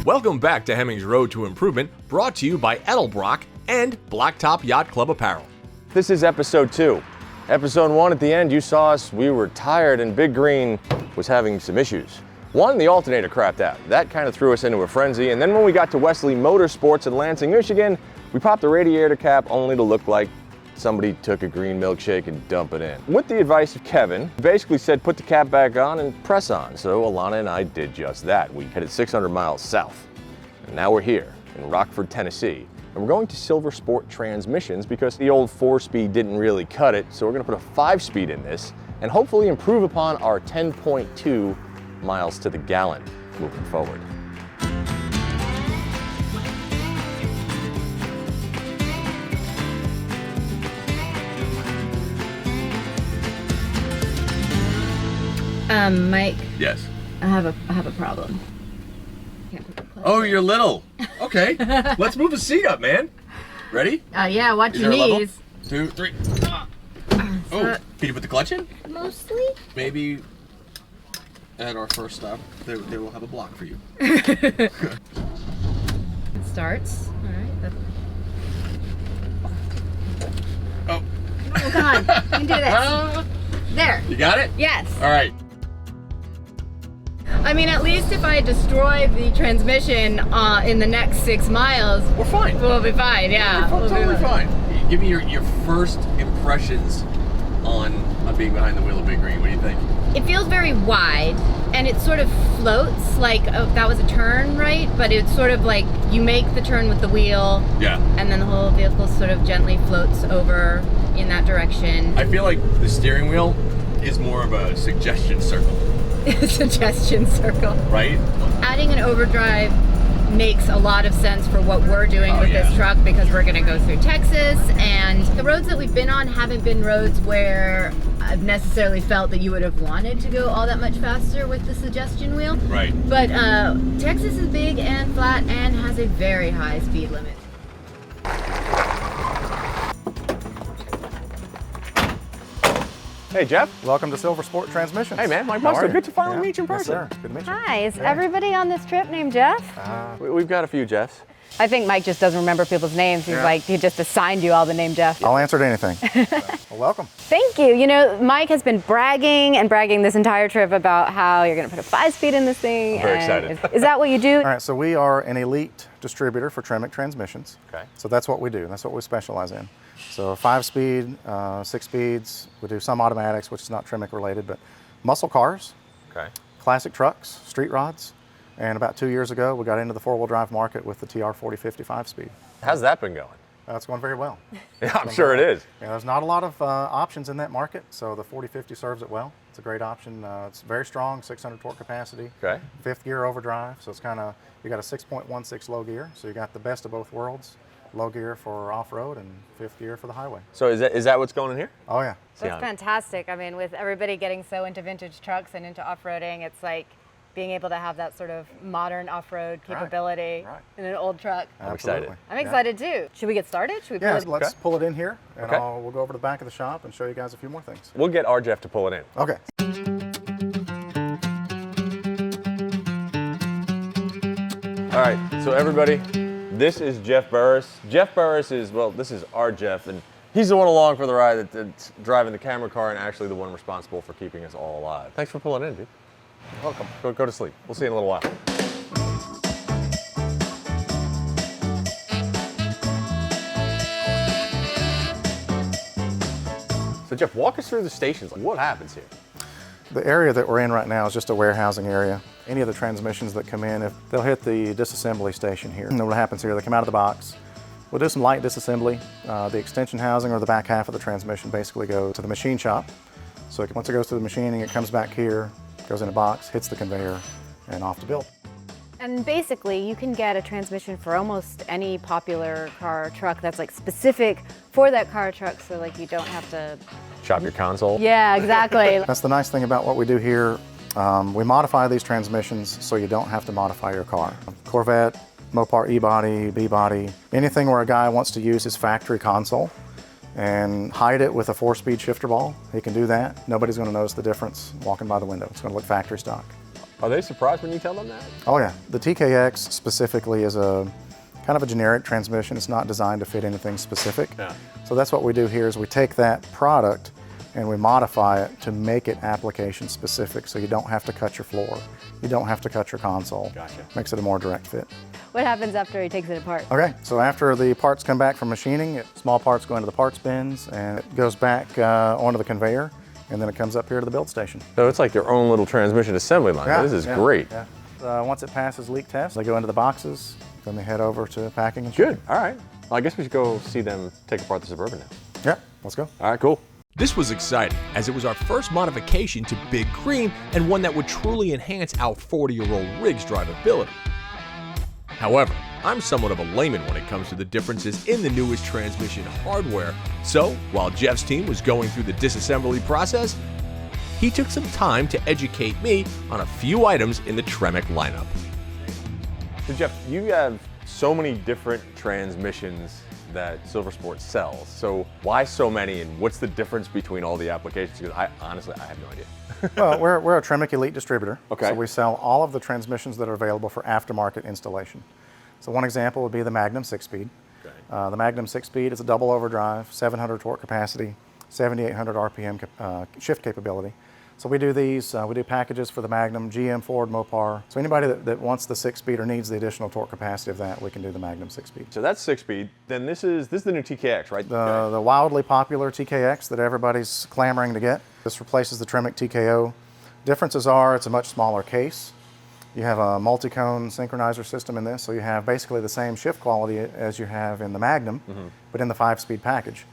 Welcome back to Hemmings Road to Improvement, brought to you by Edelbrock and Blacktop Yacht Club Apparel. This is episode 2. Episode 1, at the end, you saw us, we were tired and Big Green was having some issues. One, the alternator crapped out. That kind of threw us into a frenzy. And then when we got to Wesley Motorsports in Lansing, Michigan, we popped the radiator cap only to look like somebody took a green milkshake and dumped it in. With the advice of Kevin, he basically said put the cap back on and press on. So Elana and I did just that. We headed 600 miles south. And now we're here in Rockford, Tennessee. And we're going to Silver Sport transmissions because the old 4-speed didn't really cut it. So we're gonna put a 5-speed in this and hopefully improve upon our 10.2 miles to the gallon moving forward. Mike. Yes. I have a problem. Can't put the clutch Oh, in. you're little. Okay, let's move the seat up, man. Ready? Yeah, watch Is your there a level? knees. 2, 3. Oh, can you put the clutch in? Mostly. Maybe at our first stop, they will have a block for you. It starts. All right. Oh. Oh, come on. You can do this. There. You got it? Yes. All right. I mean, at least if I destroy the transmission in the next 6 miles, We're fine. we'll be fine. Yeah. We're we'll be totally fine. Give me your first impressions on being behind the wheel of Big Green. What do you think? It feels very wide, and it sort of floats like, oh, that was a turn, right? But it's sort of like you make the turn with the wheel, Yeah. and then the whole vehicle sort of gently floats over in that direction. I feel like the steering wheel is more of a suggestion circle, Suggestion circle. right? Adding an overdrive makes a lot of sense for what we're doing Oh, with yeah. this truck because we're going to go through Texas, and the roads that we've been on haven't been roads where I've necessarily felt that you would have wanted to go all that much faster with the suggestion wheel. Right. But Texas is big and flat and has a very high speed limit. Hey, Jeff. Welcome to Silver Sport Transmissions. Hey, man. Mike How Munster. are you? Good to finally Yeah. meet you in person. Yes, sir. Good to meet you. Hi, is everybody on this trip named Jeff? We've got a few Jeffs. I think Mike just doesn't remember people's names. He's like, he just assigned you all the name Jeff. I'll answer to anything. Well, welcome. Thank you. You know, Mike has been bragging this entire trip about how you're going to put a 5-speed in this thing. Very and excited. Is that what you do? All right, so we are an elite distributor for Tremec transmissions. Okay. So that's what we do. That's what we specialize in. So 5-speed, 6 speeds. We do some automatics, which is not Tremec related, but muscle cars, Okay. classic trucks, street rods. And about 2 years ago, we got into the 4-wheel drive market with the TR-4050 5-speed. How's that been going? That's going very well. Yeah, I'm sure it is. Yeah, there's not a lot of options in that market, so the 4050 serves it well. It's a great option. It's very strong, 600 torque capacity. Okay. 5th gear overdrive, so it's kind of, you got a 6.16 low gear, so you got the best of both worlds. Low gear for off-road and 5th gear for the highway. So is that what's going in here? Oh yeah. That's fantastic. I mean, with everybody getting so into vintage trucks and into off-roading, it's like being able to have that sort of modern off-road capability right. in an old truck. Absolutely. excited. I'm excited too. Should we get started? Should we pull Yeah, it? let's pull it in here, and Okay. we'll go over to the back of the shop and show you guys a few more things. We'll get our Jeff to pull it in. Okay. All right, so everybody, this is Jeff Burris. Jeff Burris is, well, this is our Jeff, and he's the one along for the ride that's driving the camera car and actually the one responsible for keeping us all alive. Thanks for pulling in, dude. Welcome. Go to sleep. We'll see you in a little while. So Jeff, walk us through the stations. Like, what happens here? The area that we're in right now is just a warehousing area. Any of the transmissions that come in, if they'll hit the disassembly station here. And then what happens here, they come out of the box. We'll do some light disassembly. The extension housing or the back half of the transmission basically go to the machine shop. So once it goes to the machining, it comes back here, goes in a box, hits the conveyor, and off to build. And basically, you can get a transmission for almost any popular car or truck that's like specific for that car or truck, so like you don't have to. Chop your console? Yeah, exactly. That's the nice thing about what we do here. We modify these transmissions so you don't have to modify your car. Corvette, Mopar E-body, B-body, anything where a guy wants to use his factory console and hide it with a 4-speed shifter ball, he can do that. Nobody's going to notice the difference walking by the window. It's going to look factory stock. Are they surprised when you tell them that? Oh yeah, the TKX specifically is a kind of a generic transmission. It's not designed to fit anything specific. Yeah. So that's what we do here is we take that product and we modify it to make it application specific, so you don't have to cut your floor. You don't have to cut your console. Gotcha. Makes it a more direct fit. What happens after he takes it apart? Okay, so after the parts come back from machining, small parts go into the parts bins and it goes back onto the conveyor, and then it comes up here to the build station. So it's like their own little transmission assembly line. Yeah, This is yeah, great. yeah. Once it passes leak test, they go into the boxes, then they head over to packing and shipping. Good, all right. Well, I guess we should go see them take apart the Suburban now. Yeah, let's go. All right, cool. This was exciting, as it was our first modification to Big Green and one that would truly enhance our 40-year-old rig's drivability. However, I'm somewhat of a layman when it comes to the differences in the newest transmission hardware, so while Jeff's team was going through the disassembly process, he took some time to educate me on a few items in the Tremec lineup. So Jeff, you have so many different transmissions that Silver Sport sells. So why so many, and what's the difference between all the applications? Because I honestly have no idea. Well, we're a Tremec Elite distributor. Okay. So we sell all of the transmissions that are available for aftermarket installation. So one example would be the Magnum 6-speed. Okay. The Magnum 6-speed is a double overdrive, 700 torque capacity, 7,800 RPM shift capability. So we do these, we do packages for the Magnum, GM, Ford, Mopar. So anybody that wants the 6-speed or needs the additional torque capacity of that, we can do the Magnum 6-speed. So that's 6-speed. Then this is the new TKX, right? The wildly popular TKX that everybody's clamoring to get. This replaces the Tremec TKO. Differences are it's a much smaller case. You have a multi-cone synchronizer system in this, so you have basically the same shift quality as you have in the Magnum, but in the 5-speed package.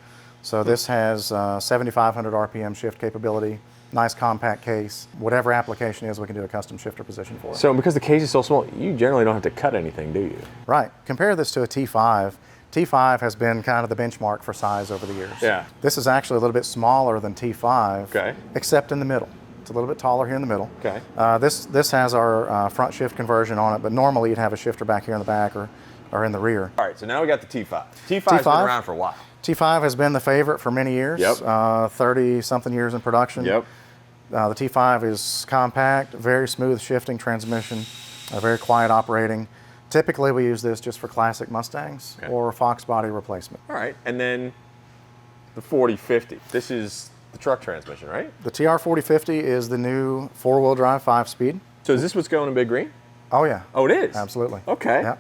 So this has 7,500 RPM shift capability, nice compact case. Whatever application is, we can do a custom shifter position for it. So because the case is so small, you generally don't have to cut anything, do you? Right. Compare this to a T5. T5 has been kind of the benchmark for size over the years. Yeah. This is actually a little bit smaller than T5, Okay. except in the middle. It's a little bit taller here in the middle. Okay. This has our front shift conversion on it, but normally you'd have a shifter back here in the back or in the rear. All right, so now we got the T5. T5's been around for a while. T5 has been the favorite for many years. Yep. 30-something years in production. Yep. The T5 is compact, very smooth shifting transmission, very quiet operating. Typically we use this just for classic Mustangs or Fox body replacement. All right, and then the 4050. This is the truck transmission, right? The TR-4050 is the new 4-wheel drive 5-speed. So is this what's going in Big Green? Oh yeah. Oh, it is? Absolutely. Okay. Yeah.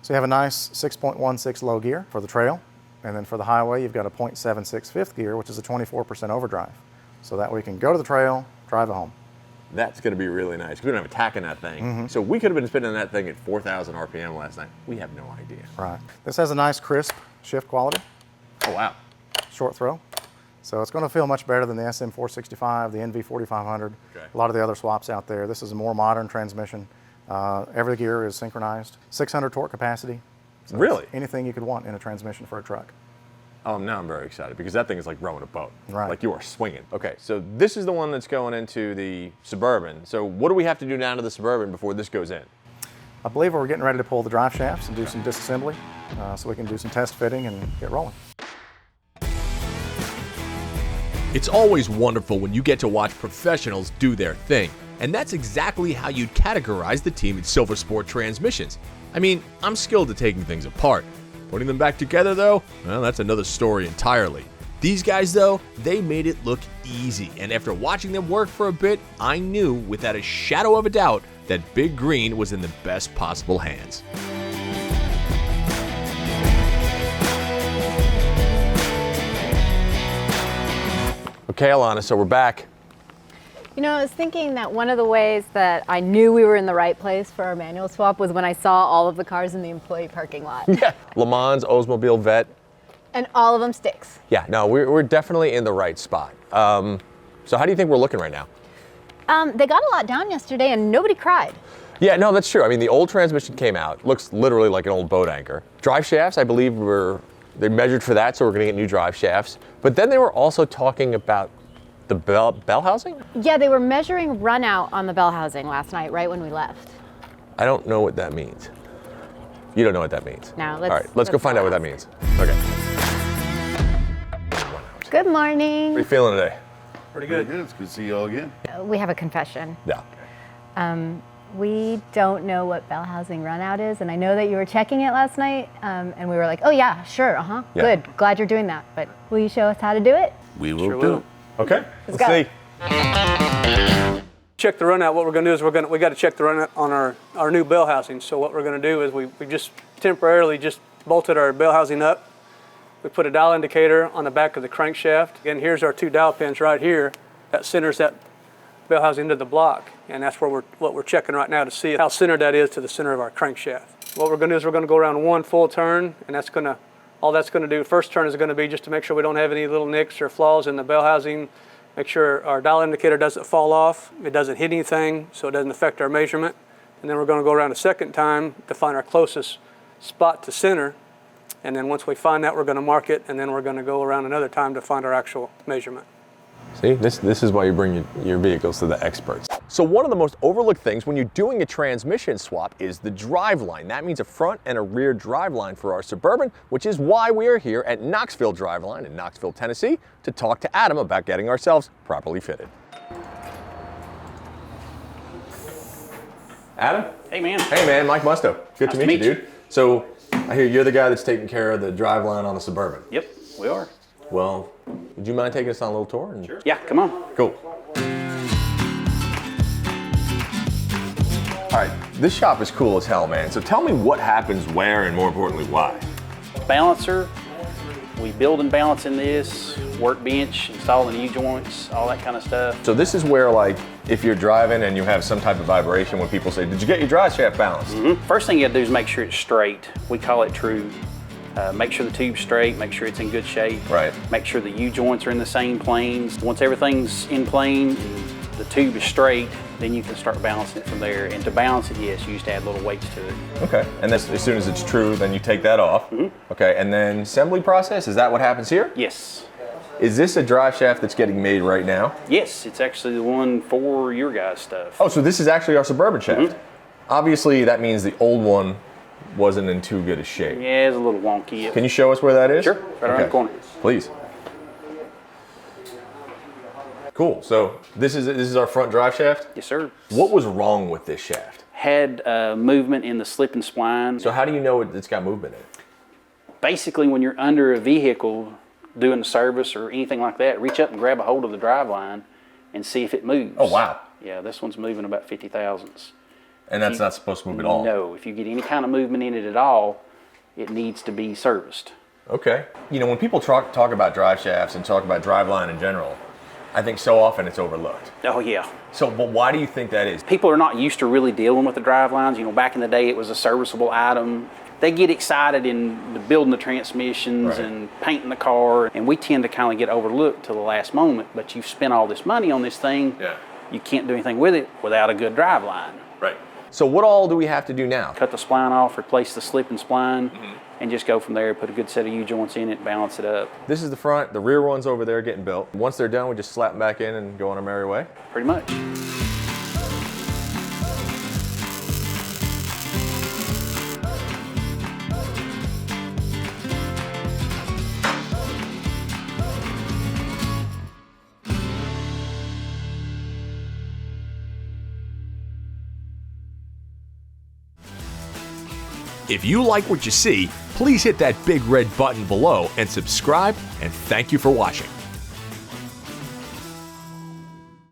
So you have a nice 6.16 low gear for the trail, and then for the highway you've got a 0.76 fifth gear, which is a 24% overdrive. So that we can go to the trail, drive it home. That's going to be really nice. We don't have a tack in that thing. So we could have been spinning that thing at 4,000 RPM last night. We have no idea. Right. This has a nice crisp shift quality, Oh, wow. short throw. So it's going to feel much better than the SM465, the NV4500, Okay. a lot of the other swaps out there. This is a more modern transmission. Every gear is synchronized. 600 torque capacity. So Really? it's anything you could want in a transmission for a truck. Oh, now I'm very excited because that thing is like rowing a boat. Right. Like you are swinging. Okay, so this is the one that's going into the Suburban. So what do we have to do down to the Suburban before this goes in? I believe we're getting ready to pull the drive shafts and do some disassembly so we can do some test fitting and get rolling. It's always wonderful when you get to watch professionals do their thing, and that's exactly how you'd categorize the team at Silver Sport Transmissions. I mean, I'm skilled at taking things apart. Putting them back together though, well, that's another story entirely. These guys though, they made it look easy, and after watching them work for a bit, I knew without a shadow of a doubt that Big Green was in the best possible hands. Okay, Elana, so we're back. You know, I was thinking that one of the ways that I knew we were in the right place for our manual swap was when I saw all of the cars in the employee parking lot. Yeah. Le Mans, Oldsmobile, Vet. And all of them sticks. Yeah, no, we're definitely in the right spot. So how do you think we're looking right now? They got a lot down yesterday and nobody cried. Yeah, no, that's true. I mean, the old transmission came out. Looks literally like an old boat anchor. Drive shafts, I believe, they measured for that, so we're gonna get new drive shafts. But then they were also talking about the bell housing? Yeah, they were measuring runout on the bell housing last night, right when we left. I don't know what that means. You don't know what that means? No, All right, let's go find out what that means. Okay. Good morning. How are you feeling today? Pretty good. It's good to see you all again. We have a confession. Yeah. We don't know what bell housing runout is, and I know that you were checking it last night, and we were like, oh yeah, sure, Yeah. good, glad you're doing that. But will you show us how to do it? We will Sure do. will. Okay, let's go. see. Check the runout. What we're going to do is we got to check the runout on our new bell housing. So what we're going to do is we just temporarily just bolted our bell housing up. We put a dial indicator on the back of the crankshaft. And here's our 2 dial pins right here that centers that bell housing into the block. And that's where what we're checking right now to see how centered that is to the center of our crankshaft. What we're going to do is we're going to go around 1 full turn, and all that's going to do, first turn is going to be just to make sure we don't have any little nicks or flaws in the bell housing. Make sure our dial indicator doesn't fall off, it doesn't hit anything, so it doesn't affect our measurement. And then we're going to go around a second time to find our closest spot to center. And then once we find that, we're going to mark it, and then we're going to go around another time to find our actual measurement. See, this is why you bring your vehicles to the experts. So one of the most overlooked things when you're doing a transmission swap is the driveline. That means a front and a rear driveline for our Suburban, which is why we are here at Knoxville Driveline in Knoxville, Tennessee, to talk to Adam about getting ourselves properly fitted. Adam? Hey man. Hey man, Mike Musto. Good Nice to meet you, dude. So I hear you're the guy that's taking care of the driveline on the Suburban. Yep, we are. Well, would you mind taking us on a little tour? And... Sure. Yeah, come on. Cool. All right, this shop is cool as hell, man. So tell me what happens where and more importantly, why. Balancer, we build and balance in this, workbench, installing U-joints, all that kind of stuff. So this is where, like, if you're driving and you have some type of vibration, when people say, did you get your drive shaft balanced? First thing you gotta do is make sure it's straight. We call it true. Make sure the tube's straight, make sure it's in good shape. Right. Make sure the U-joints are in the same planes. Once everything's in plane and the tube is straight, then you can start balancing it from there. And to balance it, yes, you used to add little weights to it. Okay, and that's, as soon as it's true, then you take that off. Okay, and then assembly process, is that what happens here? Yes. Is this a drive shaft that's getting made right now? Yes, it's actually the one for your guys' stuff. Oh, so this is actually our Suburban shaft. Obviously, that means the old one wasn't in too good a shape. Yeah, it's a little wonky. Can you show us where that is? Sure, right around the corner. Please. Cool, so this is our front drive shaft? Yes, sir. What was wrong with this shaft? Had movement in the slip and spline. So how do you know it's got movement in it? Basically, when you're under a vehicle doing a service or anything like that, reach up and grab a hold of the drive line and see if it moves. Oh, wow. Yeah, this one's moving about 50 thousandths. And that's not supposed to move at all? No, if you get any kind of movement in it at all, it needs to be serviced. Okay. You know, when people talk about drive shafts and talk about driveline in general, I think so often it's overlooked. Oh yeah. So, but why do you think that is? People are not used to really dealing with the drive lines. You know, back in the day it was a serviceable item. They get excited in building the transmissions and painting the car, and we tend to kind of get overlooked till the last moment. But you've spent all this money on this thing, you can't do anything with it without a good drive line. Right. So what all do we have to do now? Cut the spline off, replace the slip and spline, and just go from there, put a good set of U-joints in it, balance it up. This is the front, the rear one's over there getting built. Once they're done, we just slap them back in and go on our merry way? Pretty much. If you like what you see, please hit that big red button below and subscribe, and thank you for watching.